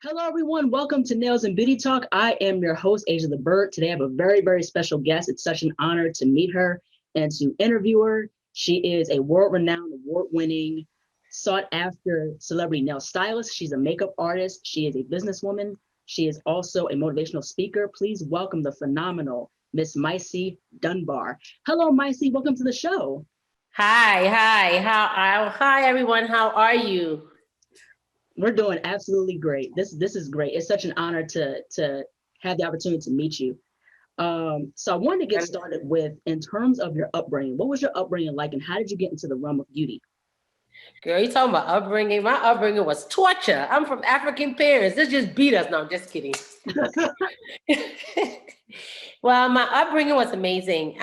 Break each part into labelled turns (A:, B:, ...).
A: Hello, everyone. Welcome to Nails and Beauty Talk. I am your host, ASIATHABIRD. Today, I have a very, very special guest. It's such an honor to meet her and to interview her. She is a world-renowned, award-winning, sought-after celebrity nail stylist. She's a makeup artist. She is a businesswoman. She is also a motivational speaker. Please welcome the phenomenal Miss Maisie Dunbar. Hello, Maisie. Welcome to the show.
B: Hi, everyone. How are you?
A: We're doing absolutely great. This is great. It's such an honor to have the opportunity to meet you. So I wanted to get started with, in terms of your upbringing, what was your upbringing like, and how did you get into the realm of beauty?
B: Girl, you talking about upbringing? My upbringing was torture. I'm from African parents. They just beat us. No, I'm just kidding. Well, my upbringing was amazing.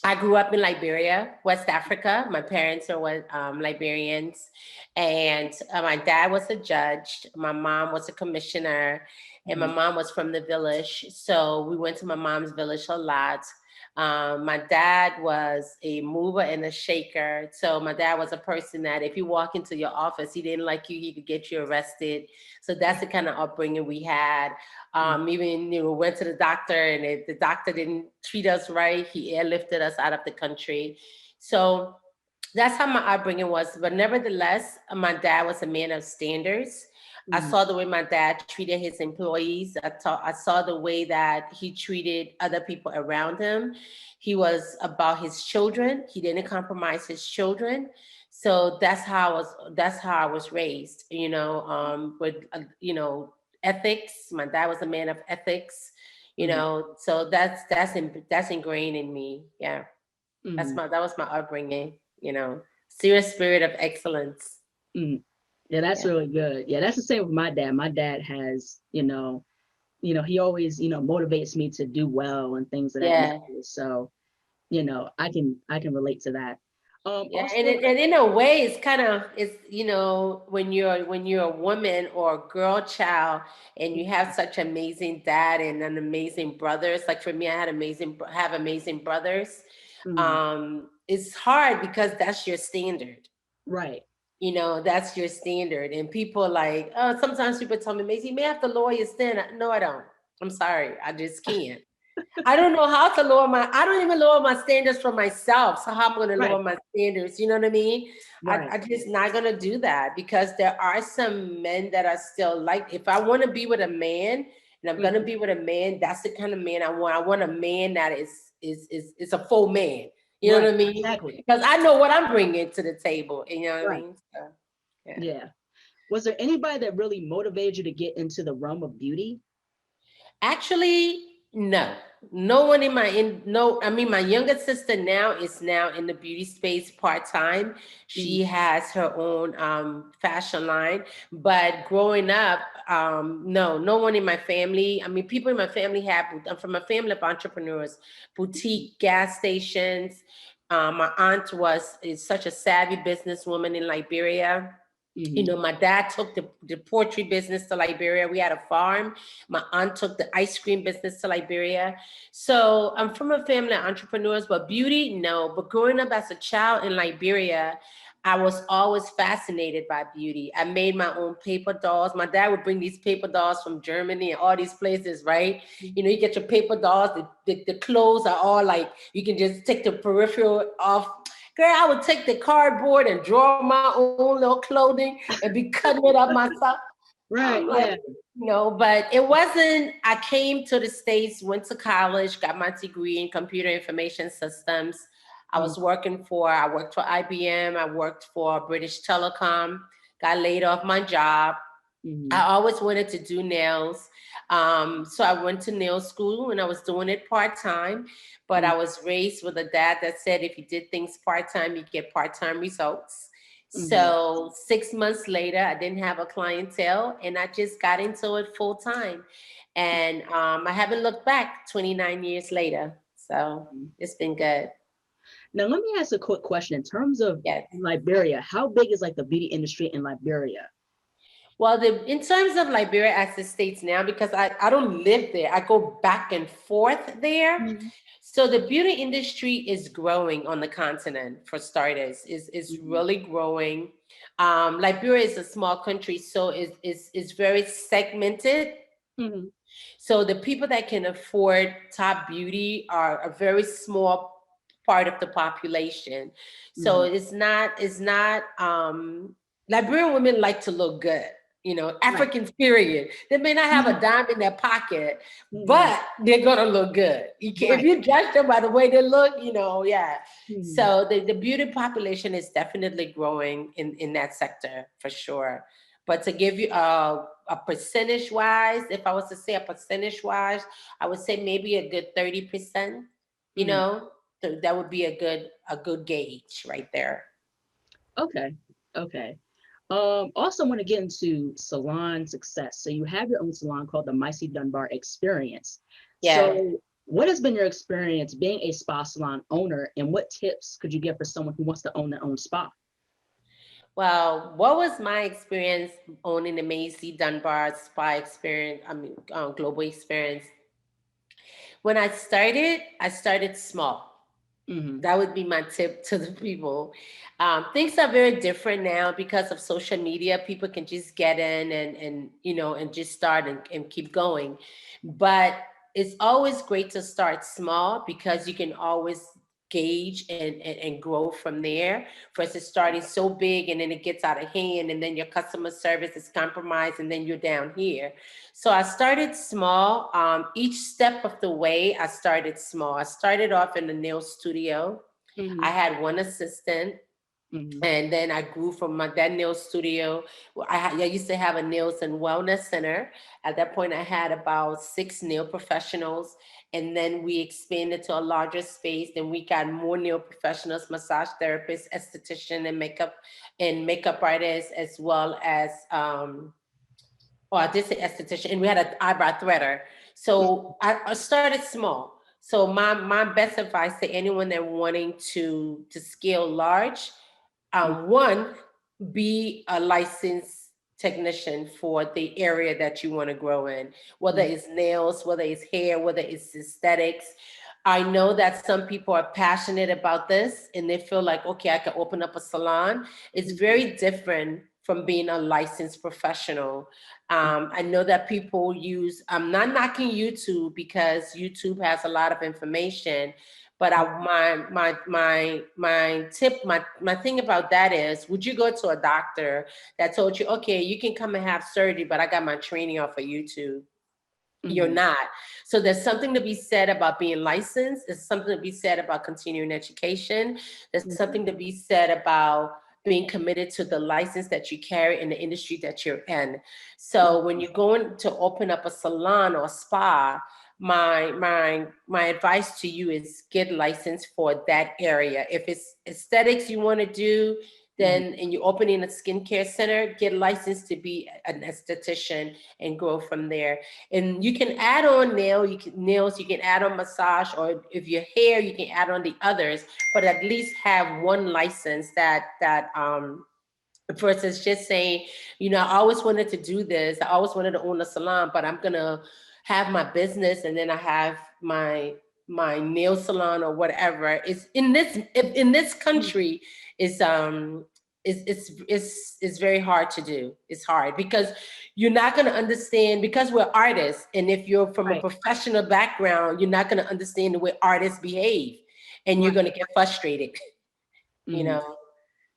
B: I grew up in Liberia, West Africa. My parents are Liberians, and my dad was a judge. My mom was a commissioner, and my mom was from the village. So we went to my mom's village a lot. My dad was a mover and a shaker. So my dad was a person that if you walk into your office, he didn't like you, he could get you arrested. So that's the kind of upbringing we had. Even went to the doctor, and if the doctor didn't treat us right, he airlifted us out of the country. So that's how my upbringing was. But nevertheless, my dad was a man of standards. I saw the way my dad treated his employees. I saw the way that he treated other people around him. He was about his children. He didn't compromise his children. So that's how I was raised, with ethics. My dad was a man of ethics, so that's ingrained in me. Yeah. That was my upbringing, serious spirit of excellence.
A: Mm. Yeah, that's
B: Yeah.
A: really good. Yeah, that's the same with my dad. My dad has, he always, motivates me to do well and things of that
B: Yeah.
A: nature. So, I can relate to that.
B: Yeah, and,
A: Also,
B: and in a way, it's when you're a woman or a girl child, and you have such amazing dad and an amazing brothers. Like for me, I had have amazing brothers.
A: mm,
B: It's hard because that's your standard.
A: right.
B: That's your standard, and people like sometimes people tell me, Maisie, you may have to lower your standard. No, I don't. I'm sorry, I just can't. I don't know how to I don't even lower my standards for myself. So how am I going to
A: Right.
B: lower my standards? You know what I mean?
A: Right.
B: I just not going to do that, because there are some men that are still like, if I want to be with a man and I'm going to
A: Mhm.
B: be with a man, that's the kind of man I want. I want a man that is a full man. You know
A: Right.
B: what I mean?
A: Exactly.
B: Because I know what I'm bringing to the table. You know what I
A: Right.
B: mean? So, yeah.
A: Yeah. Was there anybody that really motivated you to get into the realm of beauty?
B: Actually, no. No one I mean, my younger sister now in the beauty space part-time.
A: Mm,
B: She has her own fashion line. But growing up, no one in my family. I mean, people in my family I'm from a family of entrepreneurs, boutique gas stations. My aunt is such a savvy businesswoman in Liberia.
A: mhm.
B: My dad took the poultry business to Liberia. We had a farm. My aunt took the ice cream business to Liberia. So I'm from a family of entrepreneurs, but beauty, no. But growing up as a child in Liberia, I was always fascinated by beauty. I made my own paper dolls. My dad would bring these paper dolls from Germany and all these places, right? You get your paper dolls. The clothes are all like, you can just take the peripheral off. Girl, I would take the cardboard and draw my own little clothing and be cutting it up myself. I'm
A: Right.
B: like,
A: Yeah.
B: but it wasn't. I came to the States, went to college, got my degree in computer information systems.
A: Mm,
B: I worked for IBM, I worked for British Telecom, got laid off my job. I
A: mhm.
B: always wanted to do nails. So I went to nail school and I was doing it part-time, but
A: Mm,
B: I was raised with a dad that said if you did things part-time, you get part-time results.
A: mhm.
B: So 6 months later, I didn't have a clientele and I just got into it full time. And I haven't looked back 29 years later. So
A: Mhm.
B: it's been good.
A: Now, let me ask a quick question. In terms of
B: Yes.
A: Liberia, how big is like the beauty industry in Liberia?
B: Well, in terms of Liberia as it states now, because I don't live there, I go back and forth there.
A: Mhm.
B: So the beauty industry is growing on the continent, for starters. Is
A: Mhm.
B: really growing. Liberia is a small country, so it's very segmented.
A: Mm-hmm.
B: So the people that can afford top beauty are a very small part of the population. So
A: Mm-hmm.
B: it's not Liberian women like to look good,
A: Right.
B: Africans period. They may not have a
A: Mm-hmm.
B: dime in their pocket,
A: Mm-hmm.
B: but they're gonna look good. If
A: Right.
B: you judge them by the way they look, yeah.
A: Mm-hmm.
B: So the beauty population is definitely growing in that sector for sure. But to give you a percentage wise, if I was to say a percentage wise, I would say maybe a good 30%, you
A: Mm-hmm.
B: know, so that would be a good gauge right there.
A: Okay. Okay. Also want to get into salon success. So you have your own salon called the Maisie Dunbar Experience.
B: Yeah.
A: So what has been your experience being a spa salon owner, and what tips could you give for someone who wants to own their own spa?
B: Well, what was my experience owning the Maisie Dunbar Spa experience? I mean, global experience. When I started small.
A: Mm-hmm.
B: That would be my tip to the people. Things are very different now because of social media. People can just get in and just start and keep going. But it's always great to start small because you can always gauge and grow from there versus starting so big and then it gets out of hand and then your customer service is compromised and then you're down here. So I started small. Each step of the way, I started small. I started off in the nail studio. I
A: Mm-hmm.
B: had one assistant,
A: Mm-hmm.
B: and then I grew from that nail studio. Well, I used to have a nails and wellness center. At that point, I had about 6 nail professionals, and then we expanded to a larger space. Then we got more nail professionals, massage therapists, esthetician, and makeup artists, as well as I did say esthetician, and we had an eyebrow threader. So I started small. So my best advice to anyone that wanting to scale large, one, be a licensed technician for the area that you want to grow in, whether
A: Mm-hmm.
B: it's nails, whether it's hair, whether it's aesthetics. I know that some people are passionate about this and they feel like, okay, I can open up a salon. It's
A: Mm-hmm.
B: very different from being a licensed professional. I know that people use, I'm not knocking YouTube because YouTube has a lot of information, but my tip, my thing about that is, would you go to a doctor that told you, okay, you can come and have surgery, but I got my training off of YouTube? You're
A: Mm-hmm.
B: not. So there's something to be said about being licensed. There's something to be said about continuing education. There's
A: Mm-hmm.
B: something to be said about being committed to the license that you carry in the industry that you're in. So when you're going to open up a salon or a spa, my advice to you is get licensed for that area. If it's aesthetics you want to do,
A: Mm-hmm.
B: then and you're opening a skincare center, get licensed to be an esthetician and grow from there. And you can add on nails, you can add on massage, or if your hair, you can add on the others, but at least have one license that versus just saying, I always wanted to do this. I always wanted to own a salon, but I'm gonna have my business and then I have my nail salon or whatever. It's in this country is it's very hard to do. It's hard because you're not going to understand, because we're artists, and if you're from a
A: Right.
B: professional background, you're not going to understand the way artists behave, and you're
A: Right.
B: going to get frustrated, you
A: Mm-hmm.
B: know.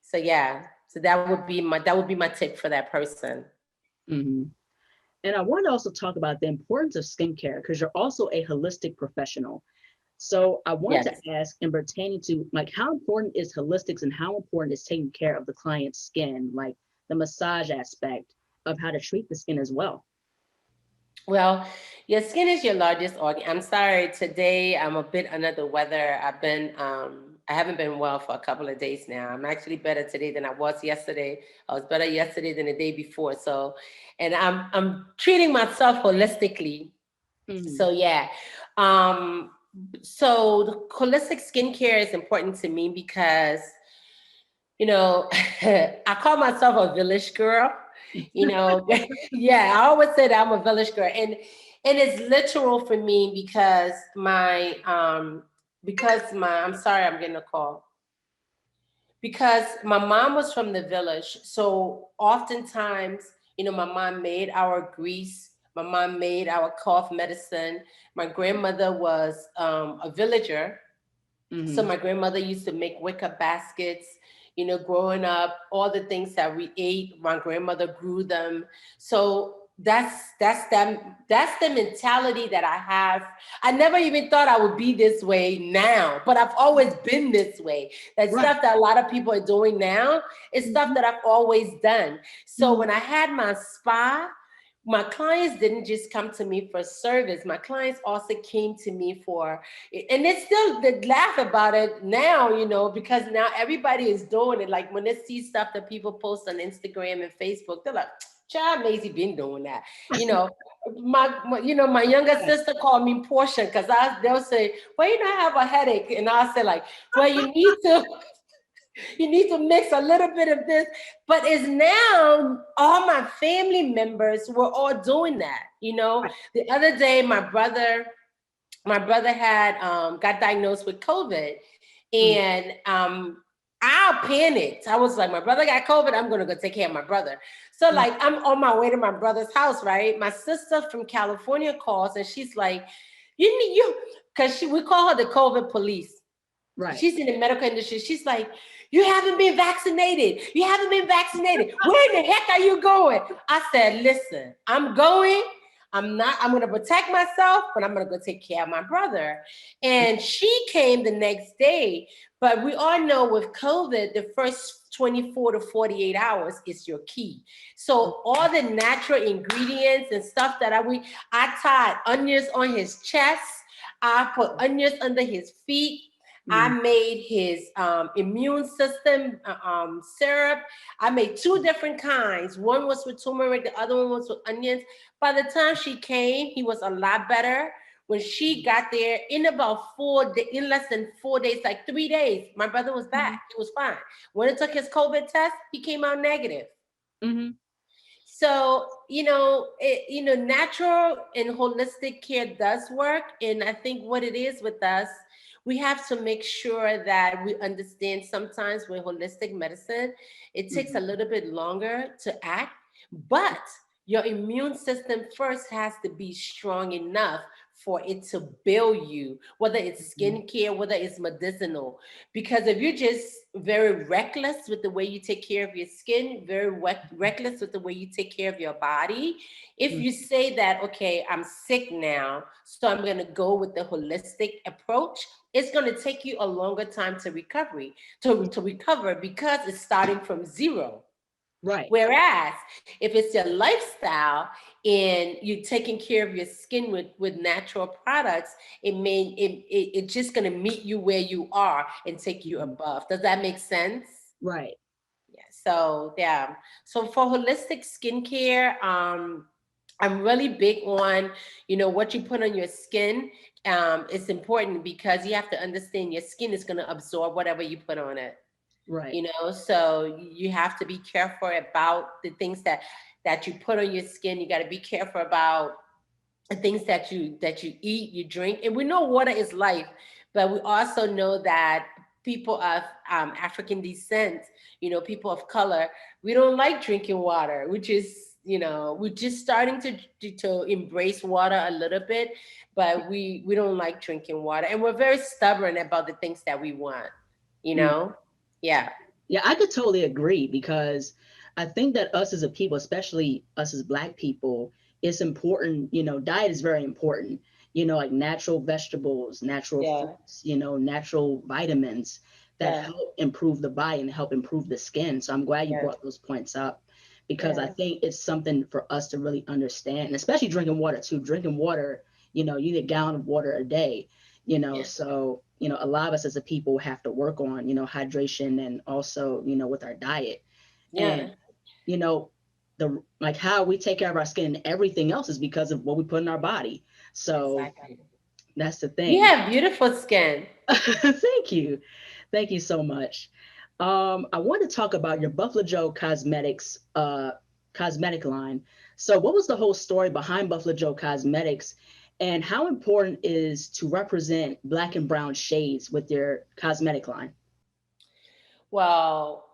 B: So yeah, so that would be my tip for that person.
A: Mm-hmm. And I want to also talk about the importance of skincare because you're also a holistic professional. So I want to
B: Yes.
A: ask, in pertaining to like how important is holistics and how important is taking care of the client's skin, like the massage aspect of how to treat the skin as well.
B: Well, your skin is your largest organ. I'm sorry, today I'm a bit under the weather. I haven't been well for a couple of days now. I'm actually better today than I was yesterday. I was better yesterday than the day before. So, and I'm treating myself holistically.
A: Mm-hmm.
B: So yeah. Um, so the holistic skincare is important to me because you know, I call myself a village girl, you know. Yeah, I always say that I'm a village girl. And it's literal for me because my I'm sorry, I'm getting a call. because my mom was from the village. So oftentimes, my mom made our grease. My mom made our cough medicine. My grandmother was a villager. So my grandmother used to make wicker baskets, growing up, all the things that we ate, my grandmother grew them. So that's the mentality that I have. I never even thought I would be this way now, but I've always been this way. That stuff that a lot of people are doing now is stuff that I've always done. So when I had my spa, my clients didn't just come to me for service. My clients also came to me for, and they laugh about it now, because now everybody is doing it. Like when they see stuff that people post on Instagram and Facebook, they're like, child, Maisie been doing that. My younger sister called me Portia because they'll say, well, I have a headache. And I'll say like, well, you need to mix a little bit of this. But it's now all my family members were all doing that. The other day, my brother had got diagnosed with COVID, and I panicked. I was like, my brother got COVID. I'm gonna go take care of my brother. So like, I'm on my way to my brother's house, right? My sister from California calls, and she's like, because we call her the COVID police. Right. She's in the medical industry. She's like, you haven't been vaccinated. You haven't been vaccinated. Where the heck are you going? I said, listen, I'm going. I'm going to protect myself, but I'm going to go take care of my brother. And she came the next day. But we all know with COVID, the first 24 to 48 hours is your key. So all the natural ingredients and stuff that I tied onions on his chest. I put onions under his feet. I made his immune system syrup. I made 2 different kinds. One was with turmeric, the other one was with onions. By the time she came, he was a lot better. When she got there, in less than 4 days, like 3 days, my brother was back. He was fine. When it took his COVID test, he came out negative. So, natural and holistic care does work. And I think what it is with us, we have to make sure that we understand sometimes with holistic medicine, it takes a little bit longer to act, but your immune system first has to be strong enough for it to build you, whether it's skincare, whether it's medicinal. Because if you're just very reckless with the way you take care of your skin, very reckless with the way you take care of your body, if you say that, okay, I'm sick now, so I'm going to go with the holistic approach, it's going to take you a longer time to recover because it's starting from zero. Right. Whereas if it's your lifestyle and you're taking care of your skin with natural products, it's just going to meet you where you are and take you above. Does that make sense? Right. Yeah. So for holistic skincare, I'm really big on, what you put on your skin. It's important because you have to understand your skin is going to absorb whatever you put on it. Right. So you have to be careful about the things that you put on your skin. You got to be careful about the things that you eat, you drink. And we know water is life, but we also know that people of African descent, people of color, we don't like drinking water, which is, we're just starting to embrace water a little bit, but we don't like drinking water. And we're very stubborn about the things that we want, Yeah.
A: Yeah, I could totally agree because I think that us as a people, especially us as Black people, it's important, diet is very important, like natural vegetables, natural fruits, natural vitamins that help improve the body and help improve the skin. So I'm glad you brought those points up because I think it's something for us to really understand, and especially drinking water too. Drinking water, you need a gallon of water a day. So, a lot of us as a people have to work on, hydration and also, with our diet. And, like how we take care of our skin and everything else is because of what we put in our body. So that's the thing.
B: You have beautiful skin.
A: Thank you. Thank you so much. I want to talk about your BluffaJo Cosmetics cosmetic line. So what was the whole story behind BluffaJo Cosmetics? And how important is to represent Black and brown shades with your cosmetic line?
B: Well,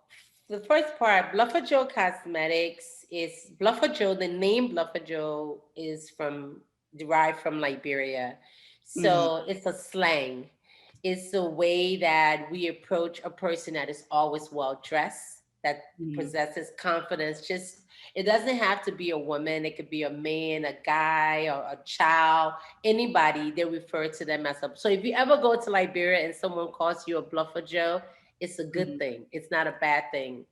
B: the first part, BluffaJo Cosmetics is BluffaJo. The name BluffaJo is from derived from Liberia,
A: Mm-hmm.
B: so it's a slang. It's a way that we approach a person that is always well dressed, that
A: Mm-hmm.
B: possesses confidence. Just it doesn't have to be a woman. It could be a man, a guy, or a child. Anybody, they refer to them as a. So if you ever go to Liberia and someone calls you a BluffaJo, it's a good thing. It's not a bad thing.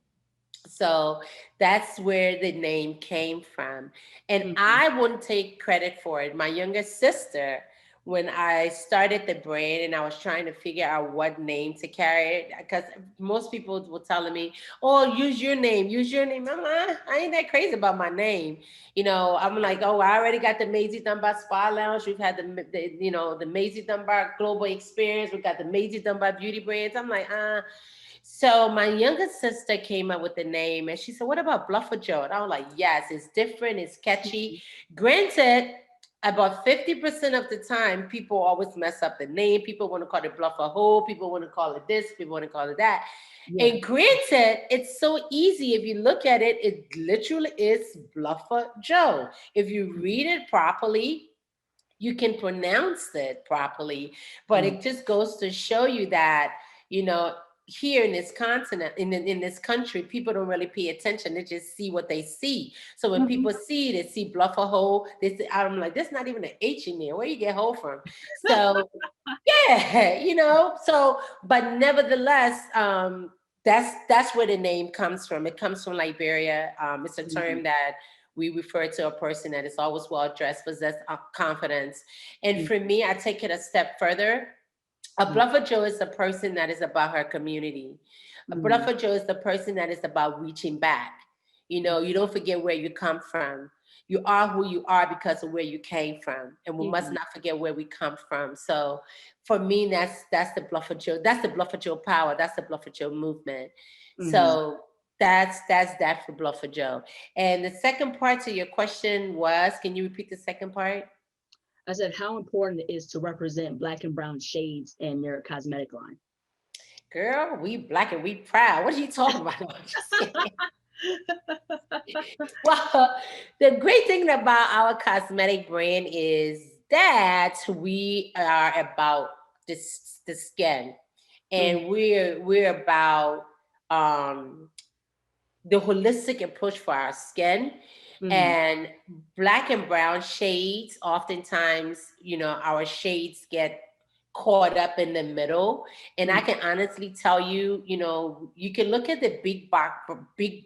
B: So that's where the name came from. And
A: Mm-hmm.
B: I wouldn't take credit for it. My younger sister, when I started the brand and I was trying to figure out what name to carry, because most people were telling me, oh, use your name, use your name. I'm like, I ain't that crazy about my name. I'm like, oh, I already got the Maisie Dunbar Spa Lounge. We've had the Maisie Dunbar Global Experience. We've got the Maisie Dunbar Beauty Brands. I'm like, so my younger sister came up with the name and she said, what about BluffaJo? And I was like, yes, it's different, it's catchy. Granted, about 50% of the time, people always mess up the name. People want to call it BluffaHo, people want to call it this, people want to call it that.
A: Yeah.
B: And granted, it's so easy. If you look at it, it literally is BluffaJo. If you read it properly, you can pronounce it properly, but
A: Mm-hmm.
B: it just goes to show you that, you know, here in this continent, in this country, people don't really pay attention. They just see what they see. So when
A: Mm-hmm.
B: people see, they see BluffaHo. They say, I'm like, there's not even an H in there. Where you get ho from? So yeah, So, but nevertheless, that's where the name comes from. It comes from Liberia. It's a
A: Mm-hmm.
B: term that we refer to a person that is always well dressed, possess confidence. And for me, I take it a step further. A bluffer Joe is a person that is about her community. A
A: Mm-hmm.
B: bluffer Joe is the person that is about reaching back. You don't forget where you come from. You are who you are because of where you came from, and we must
A: Mm-hmm.
B: not forget where we come from. So, for me, that's the bluffer Joe. That's the bluffer Joe power. That's the bluffer Joe movement.
A: Mm-hmm.
B: So that's that for bluffer Joe. And the second part to your question was, can you repeat the second part?
A: I said how important it is to represent black and brown shades in your cosmetic line.
B: Girl, we black and we proud. What are you talking about? I'm just kidding. Well, the great thing about our cosmetic brand is that we are about the skin,
A: Mm-hmm.
B: and we're about um the holistic approach for our skin.
A: Mm-hmm.
B: And black and brown shades, oftentimes, our shades get caught up in the middle. And I can honestly tell you, you can look at the big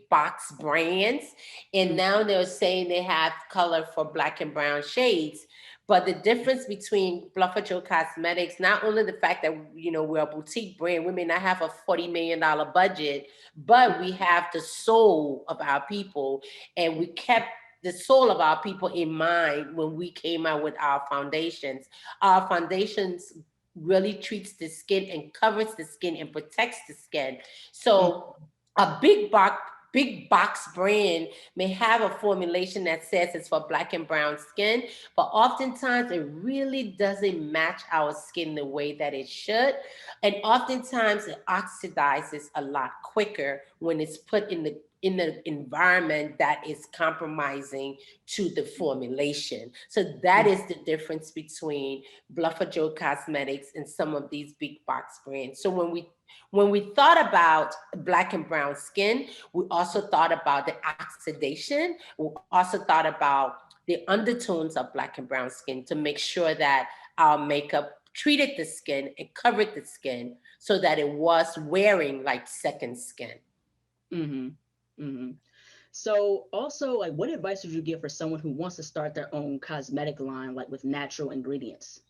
B: box brands, and
A: Mm-hmm.
B: now they're saying they have color for black and brown shades. But the difference between BluffaJo Cosmetics, not only the fact that we're a boutique brand, we may not have a $40 million budget, but we have the soul of our people, and we kept the soul of our people in mind when we came out with our foundations. Our foundations really treats the skin and covers the skin and protects the skin. So a big box brand may have a formulation that says it's for black and brown skin, but oftentimes it really doesn't match our skin the way that it should. And oftentimes it oxidizes a lot quicker when it's put in the environment that is compromising to the formulation. So that is the difference between BluffaJo Cosmetics and some of these big box brands. So when we thought about black and brown skin, we also thought about the oxidation. We also thought about the undertones of black and brown skin to make sure that our makeup treated the skin and covered the skin so that it was wearing like second skin.
A: Mm-hmm. Mm-hmm. So also, like, what advice would you give for someone who wants to start their own cosmetic line, like with natural ingredients?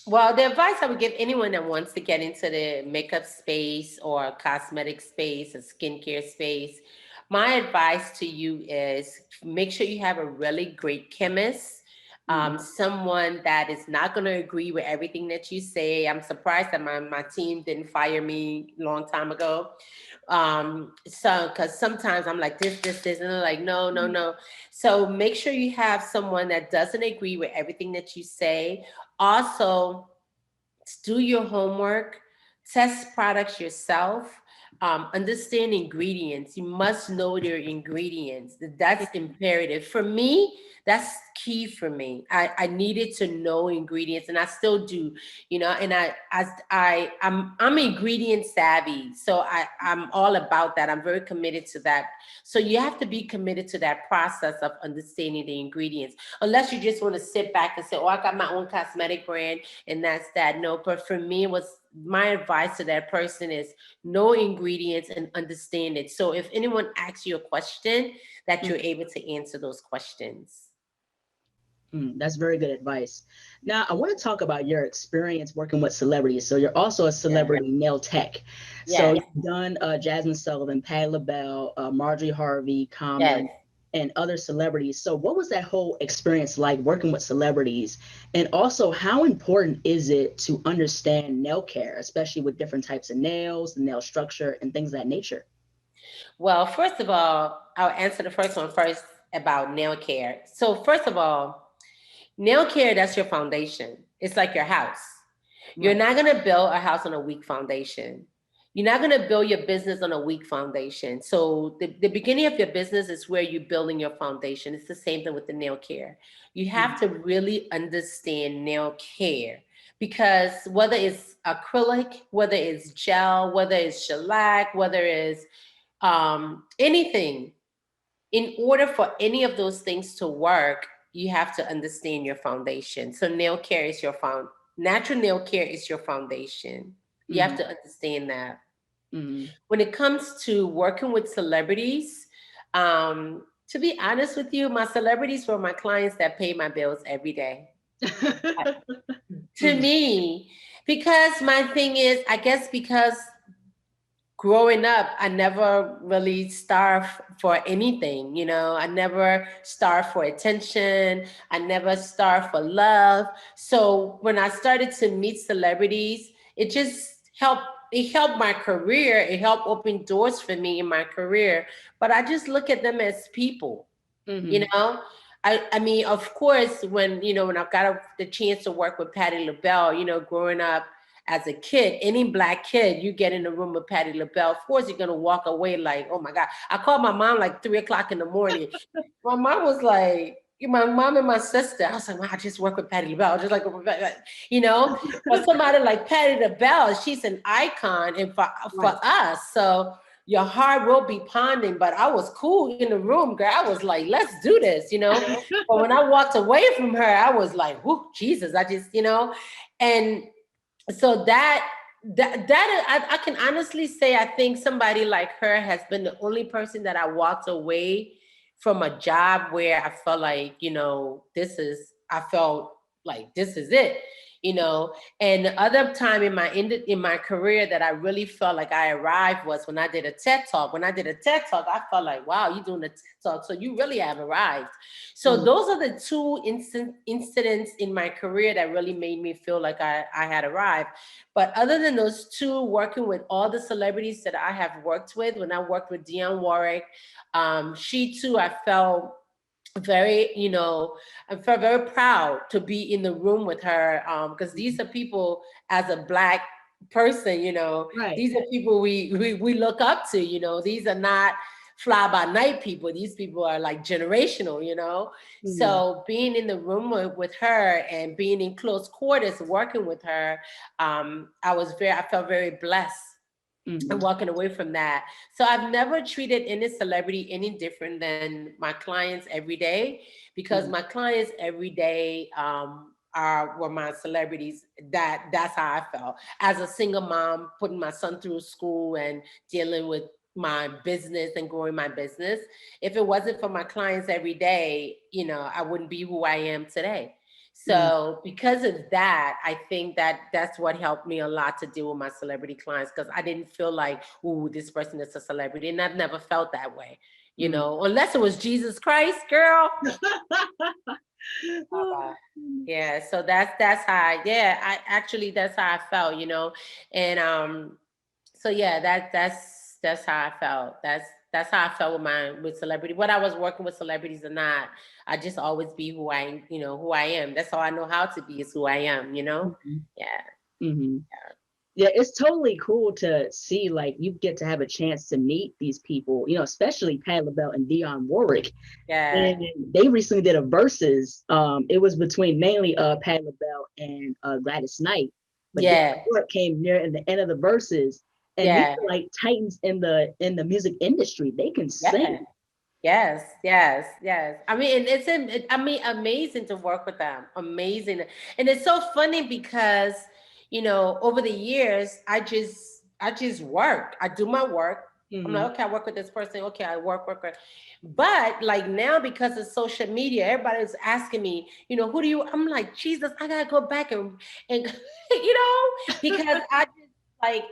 B: Well, the advice I would give anyone that wants to get into the makeup space or cosmetic space or skincare space, my advice to you is make sure you have a really great chemist,
A: Mm-hmm.
B: someone that is not going to agree with everything that you say. I'm surprised that my team didn't fire me a long time ago. So because sometimes I'm like this, and they're like, no, no, no. So make sure you have someone that doesn't agree with everything that you say. Also, do your homework, test products yourself. understand ingredients. You must know their ingredients. That's imperative. For me, that's key for me. I needed to know ingredients, and I still do, and I'm ingredient savvy. So I'm all about that. I'm very committed to that. So you have to be committed to that process of understanding the ingredients. Unless you just want to sit back and say, oh, I got my own cosmetic brand and that's that. No, but for me, my advice to that person is know ingredients and understand it. So if anyone asks you a question, that you're able to answer those questions.
A: That's very good advice. Now, I want to talk about your experience working with celebrities. So you're also a celebrity nail tech. So
B: Yes.
A: you've done Jasmine Sullivan, Patti LaBelle, Marjorie Harvey,
B: Yes.
A: Common, and other celebrities. So what was that whole experience like working with celebrities? And also, how important is it to understand nail care, especially with different types of nails, nail structure, and things of that nature?
B: Well, first of all, I'll answer the first one first about nail care. So first of all, nail care, that's your foundation. It's like your house. You're
A: Right.
B: not going to build a house on a weak foundation. You're not going to build your business on a weak foundation. So the beginning of your business is where you're building your foundation. It's the same thing with the nail care. You have to really understand nail care, because whether it's acrylic, whether it's gel, whether it's shellac, whether it's anything, in order for any of those things to work, you have to understand your foundation. So nail care is your natural nail care is your foundation. You have to understand that.
A: Mm-hmm.
B: When it comes to working with celebrities, to be honest with you, my celebrities were my clients that pay my bills every day. To me, because my thing is, I guess because growing up, I never really starved for anything, I never starved for attention. I never starved for love. So when I started to meet celebrities, it just helped. It helped my career. It helped open doors for me in my career. But I just look at them as people, you
A: Mm-hmm.
B: know. I mean, of course, when I got the chance to work with Patti LaBelle, growing up as a kid, any black kid, you get in the room with Patti LaBelle, of course you're gonna walk away like, oh my God. I called my mom like 3 o'clock in the morning. My mom was like, my mom and my sister, I was like, wow, I just work with Patti LaBelle, just like, but somebody like Patti LaBelle, she's an icon, and for
A: Right.
B: us, so your heart will be pounding. But I was cool in the room, girl. I was like, let's do this. But when I walked away from her, I was like, whoo, Jesus, I just. And so I can honestly say, I think somebody like her has been the only person that I walked away from a job where I felt like, I felt like this is it. And the other time in my career that I really felt like I arrived was when I did a TED Talk. When I did a TED Talk, I felt like, wow, you're doing a TED Talk, so you really have arrived. So those are the two incidents in my career that really made me feel like I had arrived. But other than those two, working with all the celebrities that I have worked with, when I worked with Dionne Warwick, she too, I felt very, I felt very proud to be in the room with her, because these are people, as a black person,
A: Right.
B: these are people we look up to. These are not fly by night people. These people are like generational.
A: Mm-hmm.
B: So being in the room with her and being in close quarters working with her, I felt very blessed and
A: Mm-hmm.
B: walking away from that. So I've never treated any celebrity any different than my clients every day, because my clients every day were my celebrities. That's how I felt as a single mom, putting my son through school and dealing with my business and growing my business. If it wasn't for my clients every day, I wouldn't be who I am today.
A: Mm-hmm.
B: So because of that, I think that's what helped me a lot to deal with my celebrity clients, because I didn't feel like, ooh, this person is a celebrity. And I've never felt that way, unless it was Jesus Christ, girl. Yeah. So that's how I actually, that's how I felt. And so yeah, that's how I felt. That's how I felt with celebrity. Whether I was working with celebrities or not, I just always be who I am. That's all I know how to be, is who I am.
A: Mm-hmm.
B: Yeah.
A: Mm-hmm. Yeah, it's totally cool to see like you get to have a chance to meet these people, especially Pat LaBelle and Dionne Warwick.
B: Yeah,
A: And they recently did a versus. It was between mainly Pat LaBelle and Gladys Knight, but Dionne
B: yeah,
A: Warwick came near in the end of the verses, and these
B: yeah,
A: are like titans in the music industry. They can
B: yeah.
A: sing.
B: Yes, yes, yes. I mean, and I mean, amazing to work with them. Amazing. And it's so funny because, over the years, I just work. I do my work. I'm
A: Hmm.
B: like, okay, I work with this person. Okay, I work. But like now, because of social media, everybody's asking me, who do you, I'm like, Jesus, I gotta go back and because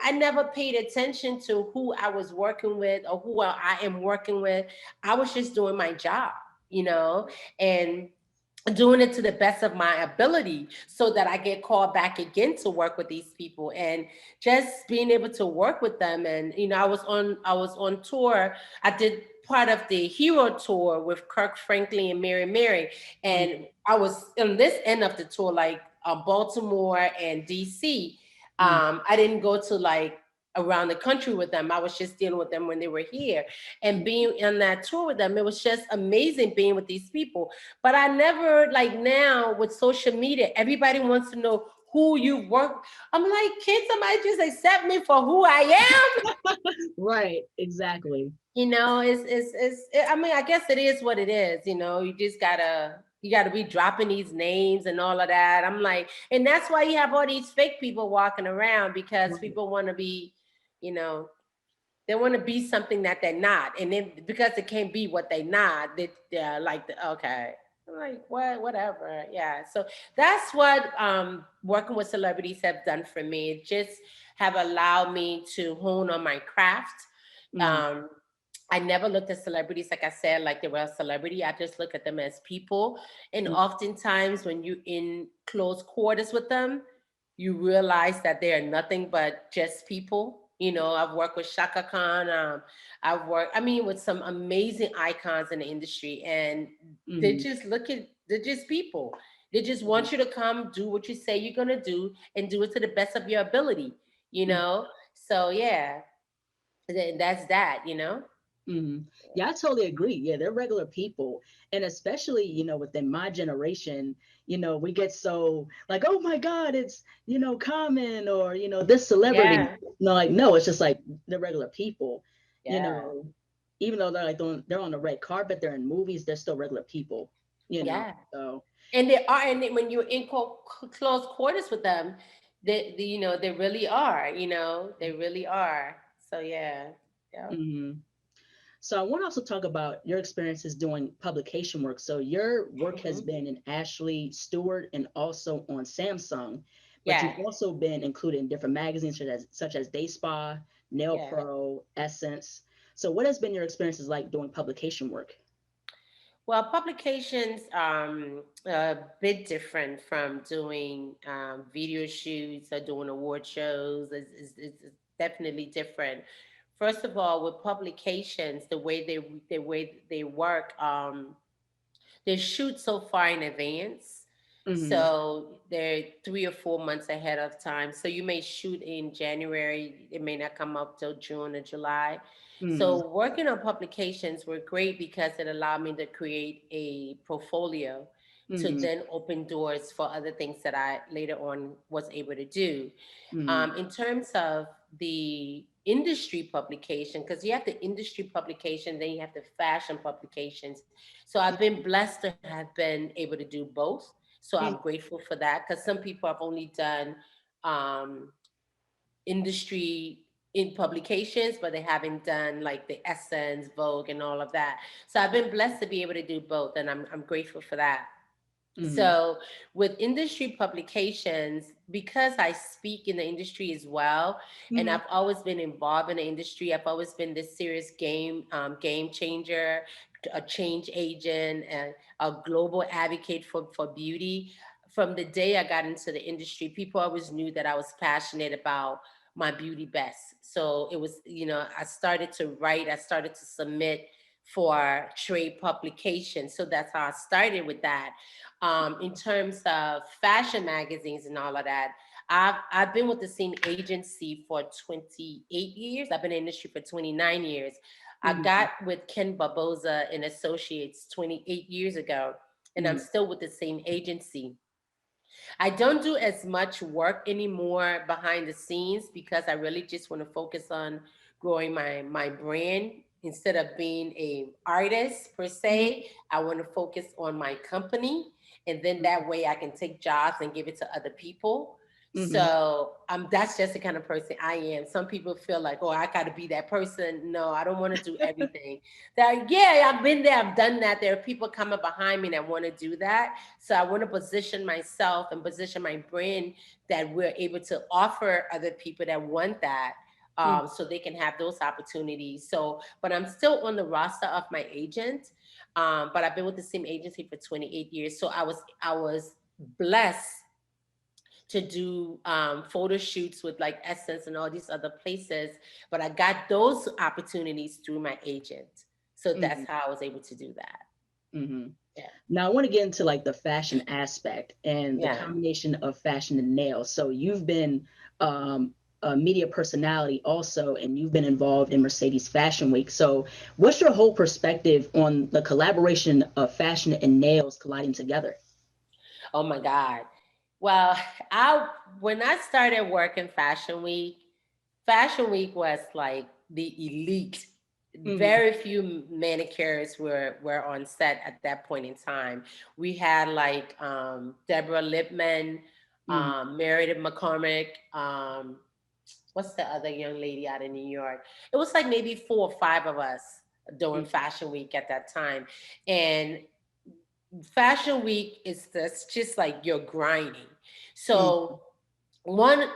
B: I never paid attention to who I was working with or who I am working with. I was just doing my job, and doing it to the best of my ability so that I get called back again to work with these people and just being able to work with them. And I was on tour. I did part of the hero tour with Kirk Franklin and Mary, and I was on this end of the tour, like Baltimore and DC. I didn't go to like around the country with them. I was just dealing with them when they were here, and being on that tour with them, it was just amazing being with these people. But I never, like now with social media, everybody wants to know who you work. I'm like, kids, somebody just accept me for who I am.
A: Right, exactly.
B: I mean, I guess it is what it is. You gotta be dropping these names and all of that. I'm like, and that's why you have all these fake people walking around, because
A: Right.
B: people want to be, you know, they want to be something that they're not, and then because they can't be what they're not, they're like, okay, I'm like, what, whatever, yeah. So that's what working with celebrities have done for me. It just have allowed me to hone on my craft.
A: Mm,
B: Um, I never looked at celebrities, like I said, like they were a celebrity. I just look at them as people. And
A: mm,
B: oftentimes, when you're in close quarters with them, you realize that they are nothing but just people. I've worked with Shaka Khan. I mean, with some amazing icons in the industry, and
A: mm,
B: they're just people. They just
A: mm,
B: want you to come do what you say you're gonna do and do it to the best of your ability. You
A: mm.
B: know. So yeah, that's that.
A: Mm. Yeah, I totally agree. Yeah, they're regular people. And especially, within my generation, we get so like, oh my God, it's, Common or, this celebrity.
B: Yeah,
A: No, like, no, it's just like they're regular people, you
B: yeah,
A: know, even though they're on the red carpet, they're in movies, they're still regular people.
B: yeah.
A: So,
B: And they are, and when you're in close quarters with them, they really are. They really are. So yeah, yeah,
A: mhm. So I want to also talk about your experiences doing publication work. So your work has
B: hmm,
A: been in Ashley Stewart and also on Samsung, but
B: yeah,
A: you've also been included in different magazines such as Day Spa, Nail
B: yeah.
A: Pro, Essence. So what has been your experiences like doing publication work?
B: Well, publications a bit different from doing video shoots or doing award shows. Is definitely different. First of all, with publications, the way they work, they shoot so far in advance.
A: Mm-hmm.
B: So they're 3 or 4 months ahead of time. So you may shoot in January, it may not come up till June or July.
A: Mm-hmm.
B: So working on publications were great because it allowed me to create a portfolio to
A: Mm-hmm.
B: then open doors for other things that I later on was able to do.
A: Mm-hmm.
B: In terms of the industry publication, because you have the industry publication, then you have the fashion publications. So I've been blessed to have been able to do both. So I'm grateful for that, because some people have only done um, industry in publications, but they haven't done like the Essence, Vogue, and all of that. So I've been blessed to be able to do both, and I'm grateful for that.
A: Mm-hmm.
B: So, with industry publications, because I speak in the industry as well, and
A: Mm-hmm.
B: I've always been involved in the industry, I've always been this serious game changer, a change agent, and a global advocate for beauty. From the day I got into the industry, people always knew that I was passionate about my beauty best. So it was, I started to write, I started to submit for trade publications. So that's how I started with that. In terms of fashion magazines and all of that, I've been with the same agency for 28 years. I've been in the industry for 29 years. I
A: Mm-hmm.
B: got with Ken Barboza and Associates 28 years ago, and I'm
A: Mm-hmm.
B: still with the same agency. I don't do as much work anymore behind the scenes because I really just want to focus on growing my brand instead of being a artist per se. I want to focus on my company, and then that way I can take jobs and give it to other people.
A: Mm-hmm.
B: So that's just the kind of person I am. Some people feel like, oh, I got to be that person. No, I don't want to do everything. That yeah, I've been there, I've done that. There are people coming behind me that want to do that. So I want to position myself and position my brand that we're able to offer other people that want that, so they can have those opportunities. So, but I'm still on the roster of my agent, but I've been with the same agency for 28 years. So I was blessed to do photo shoots with like Essence and all these other places, but I got those opportunities through my agent. So
A: Mm-hmm.
B: that's how I was able to do that.
A: Mm-hmm.
B: Yeah.
A: Now, I want to get into like the fashion aspect and the
B: Yeah.
A: combination of fashion and nails. So you've been a media personality also, and you've been involved in Mercedes Fashion Week. So what's your whole perspective on the collaboration of fashion and nails colliding together?
B: Oh my God. Well, I when I started working Fashion Week was like the elite.
A: Mm-hmm.
B: Very few manicures were on set at that point in time. We had like Deborah Lipman,
A: Mm-hmm.
B: Meredith McCormick, what's the other young lady out in New York? It was like maybe four or five of us doing Fashion Week at that time. And Fashion Week is that's just like you're grinding.
A: Mm-hmm.
B: So one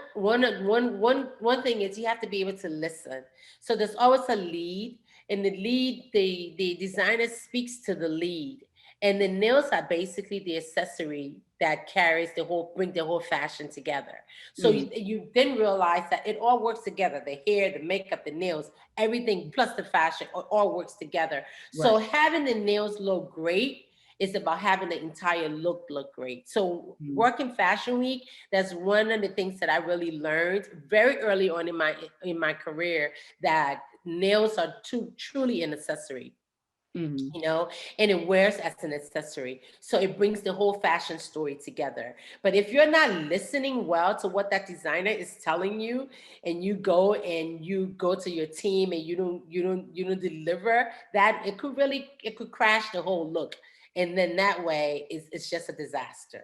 B: thing is you have to be able to listen. So there's always a lead, and the lead, the designer speaks to the lead, and the nails are basically the accessory that carries bring the whole fashion together. So
A: Mm-hmm.
B: you then realize that it all works together: the hair, the makeup, the nails, everything plus the fashion all works together. So
A: Right.
B: having the nails look great is about having the entire look great. So
A: Mm-hmm.
B: working Fashion Week, that's one of the things that I really learned very early on in my career, that nails are truly an accessory,
A: Mm-hmm.
B: you know, and it wears as an accessory. So it brings the whole fashion story together. But if you're not listening well to what that designer is telling you, and you go to your team and you don't deliver that, it could crash the whole look. And then that way it's just a disaster.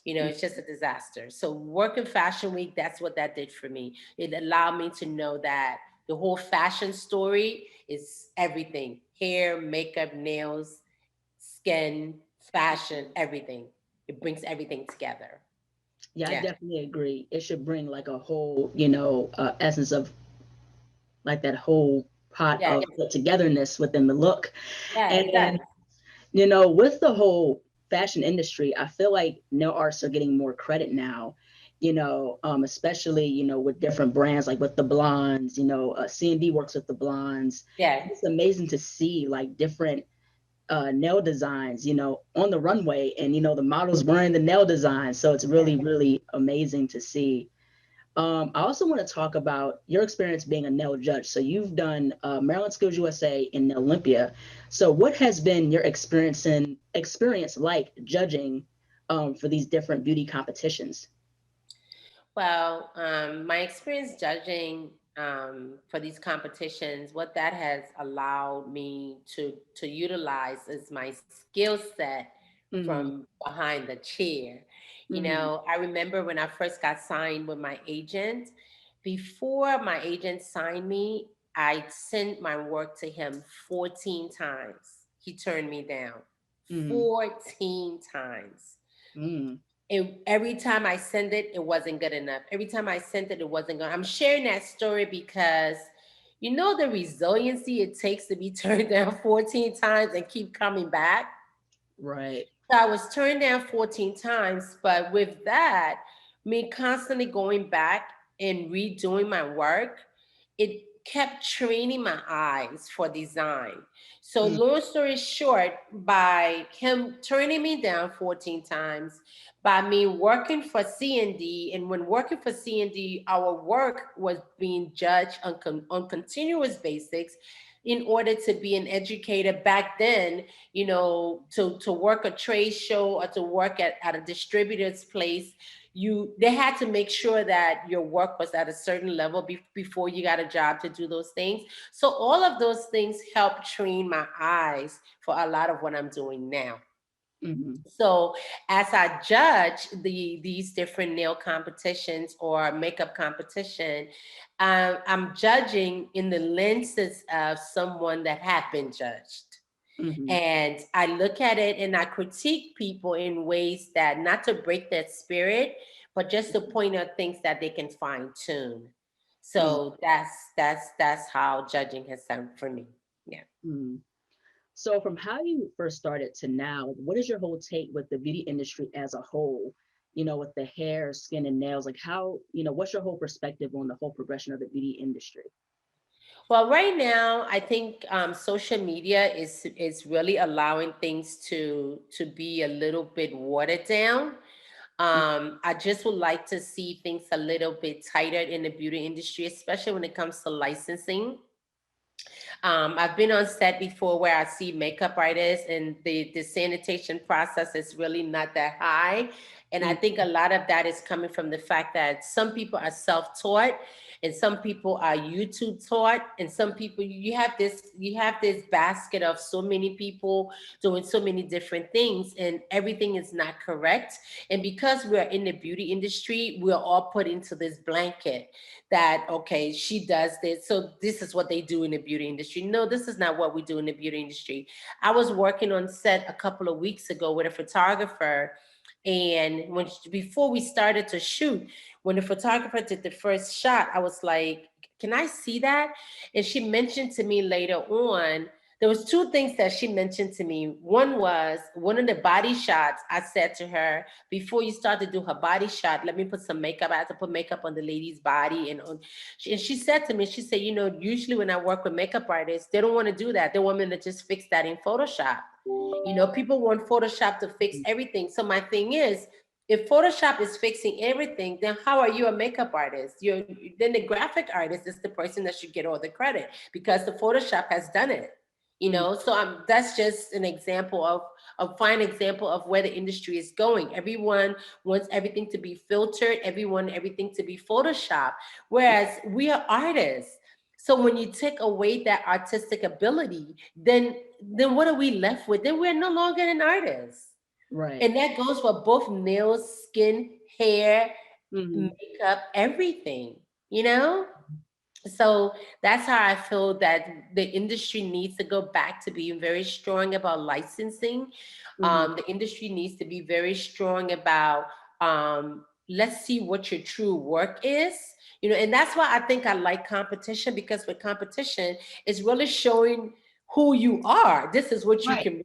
B: You know, it's just a disaster. So working Fashion Week, that's what that did for me. It allowed me to know that the whole fashion story is everything: hair, makeup, nails, skin, fashion, everything. It brings everything together.
A: Yeah, I
B: Yeah.
A: definitely agree. It should bring like a whole, essence of like that whole pot
B: Yeah.
A: of the togetherness within the look.
B: Yeah, it does.
A: And with the whole fashion industry, I feel like nail artists are getting more credit now, especially, with different brands, like with the blondes, C&D works with the blondes.
B: Yeah.
A: It's amazing to see like different nail designs, on the runway, and, the models wearing the nail designs. So it's really, really amazing to see. I also want to talk about your experience being a nail judge. So you've done Maryland Schools USA and Olympia. So what has been your experience like judging for these different beauty competitions?
B: Well, my experience judging for these competitions, what that has allowed me to utilize is my skill set
A: Mm-hmm.
B: from behind the chair. You
A: Mm-hmm.
B: know, I remember when I first got signed with my agent. Before my agent signed me, I sent my work to him 14 times. He turned me down
A: Mm-hmm.
B: 14 times.
A: Mm-hmm.
B: And every time I sent it, it wasn't good enough. Every time I sent it, it wasn't good. I'm sharing that story because you know the resiliency it takes to be turned down 14 times and keep coming back.
A: Right.
B: So I was turned down 14 times, but with that, me constantly going back and redoing my work, it kept training my eyes for design. So
A: Mm,
B: long story short, by him turning me down 14 times, by me working for C&D, and when working for C&D, our work was being judged on, on continuous basics in order to be an educator back then, to work a trade show or to work at a distributor's place, they had to make sure that your work was at a certain level before you got a job to do those things. So all of those things helped train my eyes for a lot of what I'm doing now.
A: mhm,
B: So as I judge these different nail competitions or makeup competition, I'm judging in the lenses of someone that had been judged.
A: mhm,
B: And I look at it and I critique people in ways that, not to break their spirit, but just to point out things that they can fine tune.
A: mm,
B: So that's how judging has done for me. Yeah.
A: mm. So from how you first started to now, what is your whole take with the beauty industry as a whole? With the hair, skin, and nails, like how, what's your whole perspective on the whole progression of the beauty industry?
B: Well, right now, I think social media is really allowing things to be a little bit watered down.
A: Mm,
B: I just would like to see things a little bit tighter in the beauty industry, especially when it comes to licensing. I've been on set before where I see makeup artists and the sanitation process is really not that high. And I
A: mm,
B: think a lot of that is coming from the fact that some people are self-taught and some people are YouTube taught, and some people, you have this basket of so many people doing so many different things and everything is not correct. And because we're in the beauty industry, we're all put into this blanket that, okay, she does this, so this is what they do in the beauty industry. No, this is not what we do in the beauty industry. I was working on set a couple of weeks ago with a photographer, and before we started to shoot, when the photographer did the first shot, I was like, can I see that? And she mentioned to me later on, there was two things that she mentioned to me. One was one of the body shots. I said to her, before you start to do her body shot, let me put some makeup. I had to put makeup on the lady's body. And she said to me, she said, usually when I work with makeup artists, they don't want to do that. They want me to just fix that in Photoshop. People want Photoshop to fix
A: mm,
B: everything. So my thing is, if Photoshop is fixing everything, then how are you a makeup artist? Then the graphic artist is the person that should get all the credit because the Photoshop has done it.
A: mm,
B: So that's just an example of a fine example of where the industry is going. Everyone wants everything to be filtered, everything to be Photoshop, whereas we are artists. So when you take away that artistic ability, then what are we left with? Then we're no longer an artist.
A: right.
B: And that goes for both nails, skin, hair,
A: Mhm,
B: makeup, everything, you know? So that's how I feel that the industry needs to go back to being very strong about licensing.
A: mhm,
B: The industry needs to be very strong about, let's see what your true work is. And that's why I think I like competition, because with competition, it's really showing who you are. This is what you
A: right.
B: can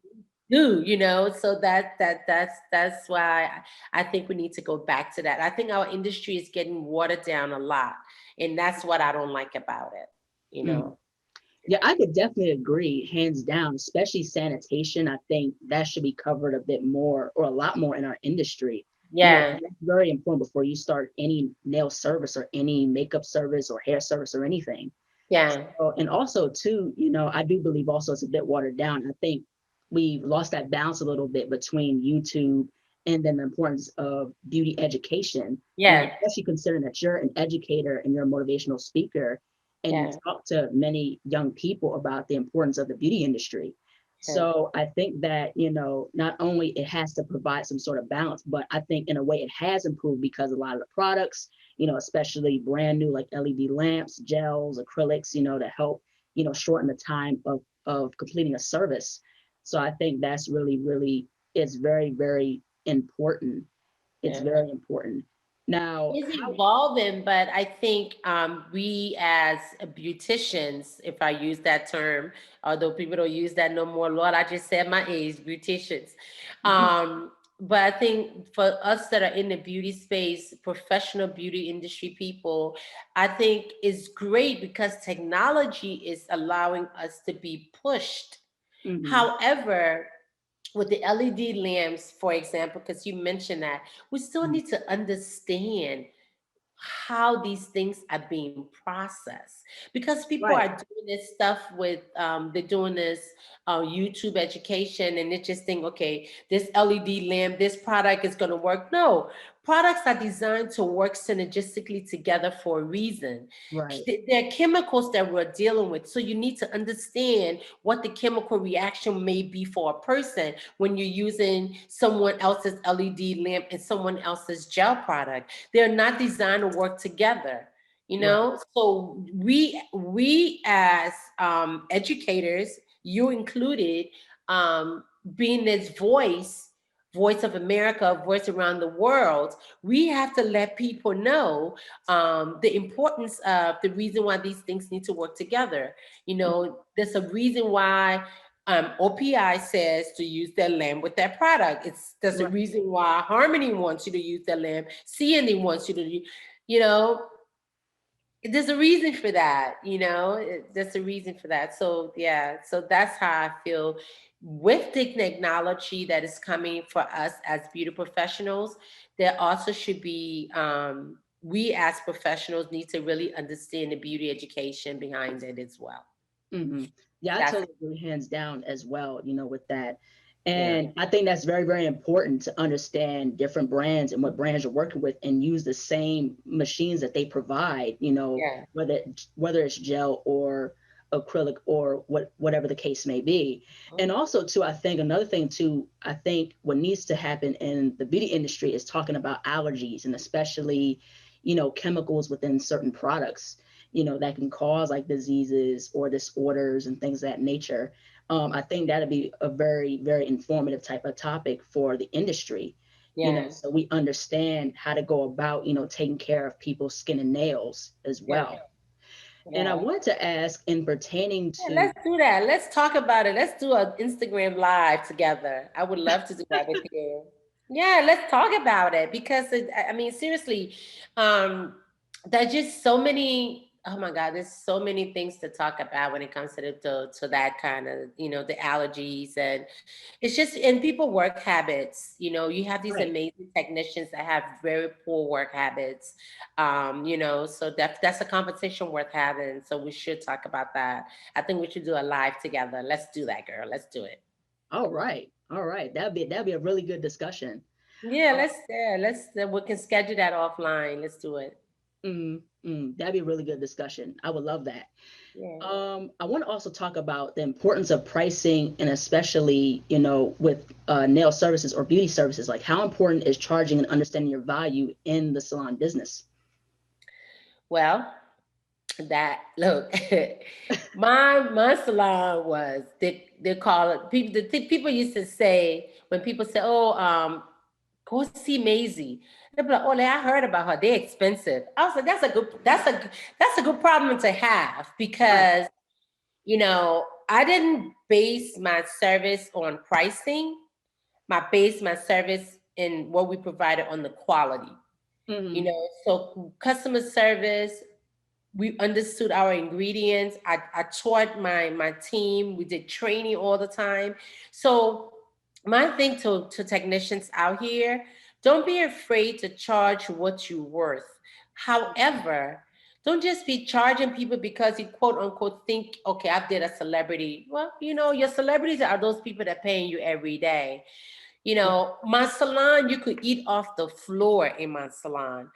B: do. So that's why I think we need to go back to that. I think our industry is getting watered down a lot, and that's what I don't like about it, you
A: Mm.
B: know.
A: Yeah, I could definitely agree, hands down, especially sanitation. I think that should be covered a bit more or a lot more in our industry.
B: Yeah,
A: That's very important before you start any nail service or any makeup service or hair service or anything.
B: yeah,
A: And also too, I do believe also it's a bit watered down. I think we've lost that balance a little bit between YouTube and then the importance of beauty education,
B: yeah,
A: especially considering that you're an educator and you're a motivational speaker and you
B: yeah,
A: talk to many young people about the importance of the beauty industry.
B: yeah,
A: So I think that, not only it has to provide some sort of balance, but I think in a way it has improved because a lot of the products, especially brand new like LED lamps, gels, acrylics, to help, shorten the time of completing a service. So I think that's really, really, it's very, very important. It's
B: yeah.
A: very important. Now,
B: It's evolving, but I think we as beauticians, if I use that term, although people don't use that no more, Lord, I just said my age, beauticians. Um, but I think for us that are in the beauty space, professional beauty industry people, I think it's great because technology is allowing us to be pushed.
A: Mm-hmm.
B: However, with the LED lamps, for example, because you mentioned that, we still need to understand how these things are being processed, because people are
A: Right.
B: doing this stuff with they're doing this YouTube education, and they just think, okay, this LED lamp, this product is going to work. No, products are designed to work synergistically together for a reason.
A: Right.
B: There are chemicals that we're dealing with, so you need to understand what the chemical reaction may be for a person when you're using someone else's LED lamp and someone else's gel product. They're not designed to work together, you
A: Right.
B: know. So we as educators, you included, being this voice of America, voice around the world, we have to let people know the importance of the reason why these things need to work together. You know, there's a reason why OPI says to use their lamp with their product. There's a
A: Right.
B: reason why Harmony wants you to use their lamp. CND wants you to, you know, there's a reason for that, you know, there's a reason for that. So yeah, so that's how I feel with the technology that is coming for us as beauty professionals. There also should be, we as professionals need to really understand the beauty education behind it as well.
A: Mm-hmm. Yeah, I
B: That's,
A: totally agree, hands down as well, with that.
B: yeah,
A: And I think that's very, very important to understand different brands and what brands you're working with and use the same machines that they provide,
B: yeah,
A: whether it's gel or acrylic or whatever the case may be. And also too, I think another thing too, I think what needs to happen in the beauty industry is talking about allergies and especially, chemicals within certain products that can cause like diseases or disorders and things of that nature. I think that'd be a very, very informative type of topic for the industry,
B: yeah,
A: so we understand how to go about, taking care of people's skin and nails as
B: yeah,
A: well. And I
B: yeah.
A: wanted to ask in pertaining
B: Yeah,
A: to,
B: let's do that. Let's talk about it. Let's do an Instagram live together. I would love to do that with you. Yeah, let's talk about it because I mean, seriously, um, there's just so many. Oh my God, there's so many things to talk about when it comes to that kind of, the allergies, and it's just, and people work habits. You have these
A: right.
B: amazing technicians that have very poor work habits. So that's a conversation worth having. So we should talk about that. I think we should do a live together. Let's do that, girl. Let's do it.
A: All right. All right. That'd be a really good discussion.
B: Yeah,
A: Uh,
B: we can schedule that offline. Let's do it.
A: that'd be a really good discussion. I would love that.
B: Yeah.
A: I want to also talk about the importance of pricing and especially, with nail services or beauty services, like how important is charging and understanding your value in the salon business?
B: Well, that look, my salon was, they call it, people used to say, when people say, oh, go see Maisie. They'd be like, oh, I heard about her. They're expensive. I was like, that's a good problem to have,
A: Right.
B: because I didn't base my service on pricing. My service in what we provided on the quality.
A: Hmm.
B: So customer service, we understood our ingredients. I taught my team. We did training all the time. So my thing to technicians out here, don't be afraid to charge what you're worth. However, don't just be charging people because you quote unquote think, okay, I did a celebrity. Well, your celebrities are those people that paying you every day.
A: Right.
B: My salon, you could eat off the floor in my salon.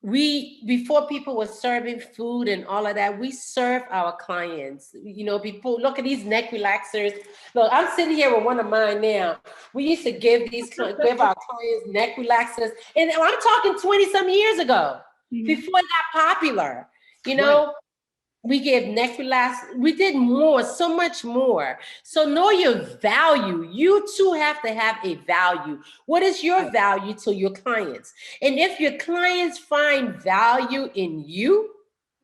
B: We Before people were serving food and all of that, we serve our clients. People look at these neck relaxers. Look, I'm sitting here with one of mine now. We used to give our clients neck relaxers, and I'm talking 20 some years ago,
A: Hmm.
B: before it got popular. You
A: Right.
B: know, we gave neck relax. We did more, so much more. So know your value. You too have to have a value. What is your
A: Right.
B: value to your clients? And if your clients find value in you,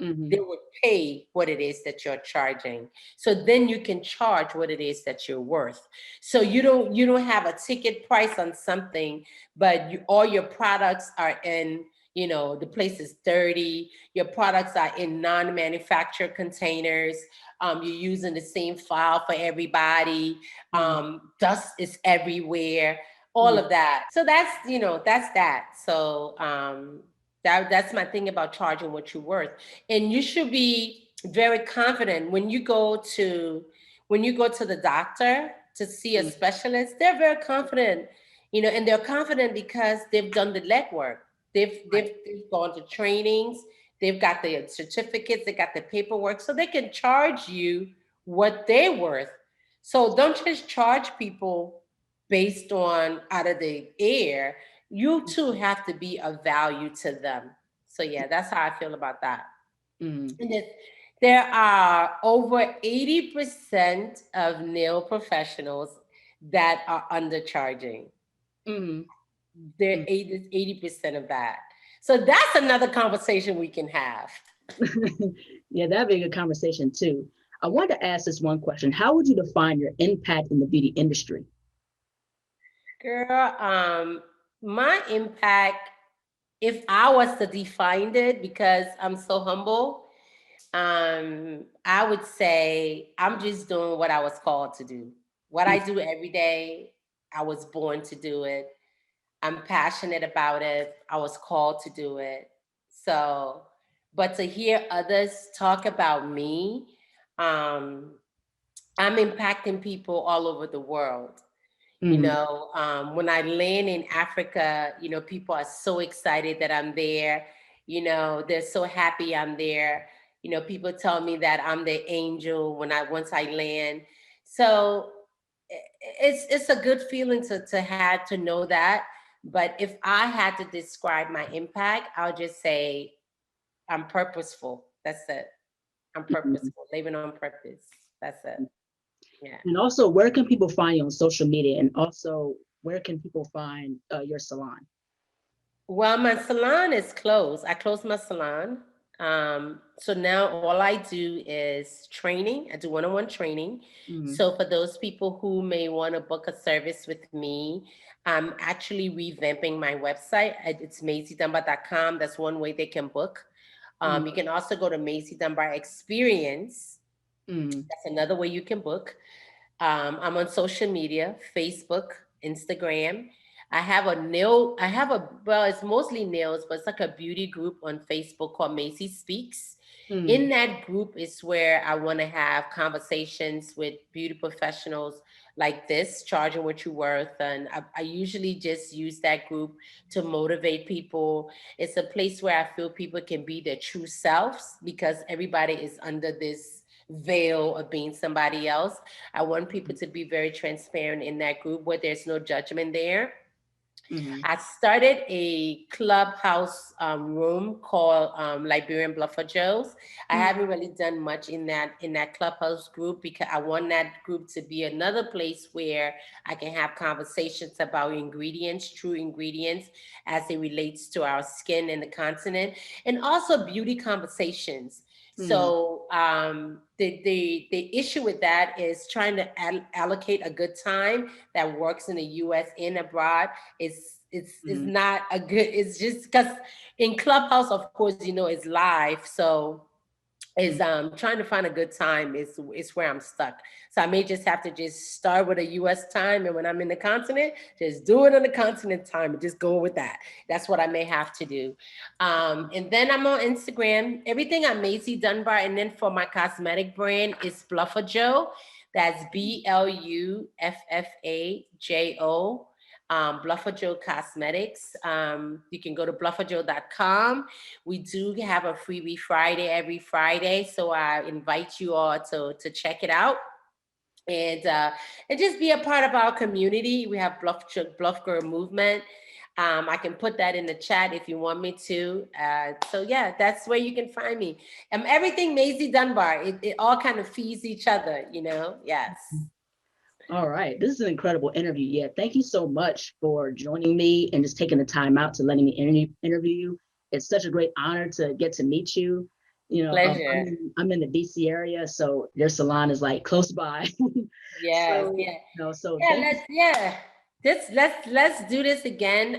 B: They would pay what it is that you're charging. So then you can charge what it is that you're worth. So you don't have a ticket price on something, but all your products are in, the place is dirty. Your products are in non-manufactured containers. You're using the same file for everybody. Dust is everywhere. All of that. So that's that. So that's my thing about charging what you're worth. And you should be very confident when you go to the doctor to see a specialist. They're very confident, and they're confident because they've done the legwork. They've gone to trainings, they've got the certificates, they got the paperwork, so they can charge you what they're worth. So don't just charge people based on out of the air. You too have to be of value to them. So yeah, that's how I feel about that. And there are over 80% of nail professionals that are undercharging. They're 80% of that. So that's another conversation we can have.
A: Yeah, that'd be a good conversation too. I wanted to ask this one question. How would you define your impact in the beauty industry?
B: Girl, my impact, if I was to define it, because I'm so humble, I would say I'm just doing what I was called to do. What I do every day, I was born to do it. I'm passionate about it. I was called to do it. So, but to hear others talk about me, um, I'm impacting people all over the world. When I land in Africa, people are so excited that I'm there. They're so happy I'm there. People tell me that I'm the angel once I land. So it's a good feeling to have to know that. But if I had to describe my impact, I'll just say I'm purposeful. That's it. I'm purposeful, living on purpose. That's it. Yeah.
A: And also, where can people find you on social media? And also, where can people find your salon?
B: Well, my salon is closed. I closed my salon. So now all I do is training. I do one-on-one training. So for those people who may want to book a service with me, I'm actually revamping my website. It's maisiedunbar.com. That's one way they can book. You can also go to Maisie Dunbar Experience. That's another way you can book. I'm on social media, Facebook, Instagram. Well, it's mostly nails, but it's like a beauty group on Facebook called Macy Speaks. In that group is where I want to have conversations with beauty professionals like this, charging what you're worth. And I usually just use that group to motivate people. It's a place where I feel people can be their true selves because everybody is under this veil of being somebody else. I want people to be very transparent in that group where there's no judgment there. I started a clubhouse room called Liberian BluffaJo's. I haven't really done much in that clubhouse group because I want that group to be another place where I can have conversations about ingredients, true ingredients, as it relates to our skin and the continent, and also beauty conversations. So the issue with that is trying to allocate a good time that works in the U.S. and abroad. It's not a good. It's just because in Clubhouse, of course, it's live, so is trying to find a good time is where I'm stuck. So I may just have to just start with a US time, and when I'm in the continent, just do it on the continent time and just go with that. That's what I may have to do. And then I'm on Instagram, everything I'm Maisie Dunbar, and then for my cosmetic brand is BluffaJo. That's BluffaJo. BluffaJo Cosmetics. You can go to bluffajo.com. We do have a freebie Friday every Friday, so I invite you all to check it out and just be a part of our community. We have Bluff Girl Movement. I can put that in the chat if you want me to. So yeah, that's where you can find me. Everything Maisie Dunbar. It all kind of feeds each other, Yes.
A: All right. This is an incredible interview. Yeah. Thank you so much for joining me and just taking the time out to letting me interview you. It's such a great honor to get to meet you.
B: Pleasure.
A: I'm in the DC area, so their salon is like close by.
B: Yes,
A: So,
B: yeah.
A: so
B: Yeah,
A: thank you.
B: let's do this again.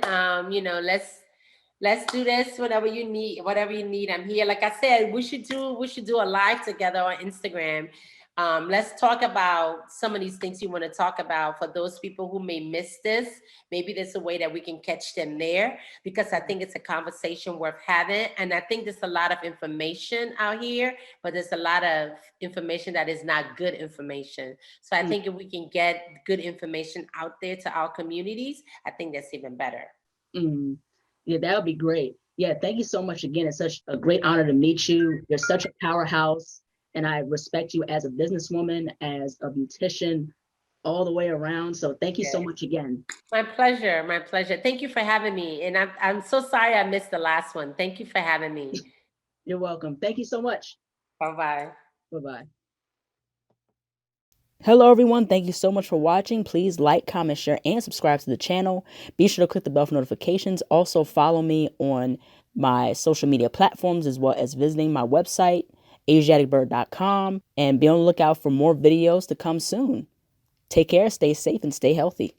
B: Let's do this whatever you need. I'm here. Like I said, we should do a live together on Instagram. Let's talk about some of these things you want to talk about for those people who may miss this. Maybe there's a way that we can catch them there because I think it's a conversation worth having. And I think there's a lot of information out here, but there's a lot of information that is not good information. So I
A: Mm,
B: think if we can get good information out there to our communities, I think that's even better.
A: mm. Yeah, that would be great. Yeah, thank you so much again. It's such a great honor to meet you. You're such a powerhouse, and I respect you as a businesswoman, as a beautician, all the way around. So thank you so
B: Yes.
A: much again.
B: My pleasure. My pleasure. Thank you for having me. And I'm so sorry I missed the last one. Thank you for having me.
A: You're welcome. Thank you so much.
B: Bye bye.
A: Bye bye. Hello, everyone. Thank you so much for watching. Please like, comment, share, and subscribe to the channel. Be sure to click the bell for notifications. Also, follow me on my social media platforms as well as visiting my website, ASIATHABIRD.com, and be on the lookout for more videos to come soon. Take care, stay safe, and stay healthy.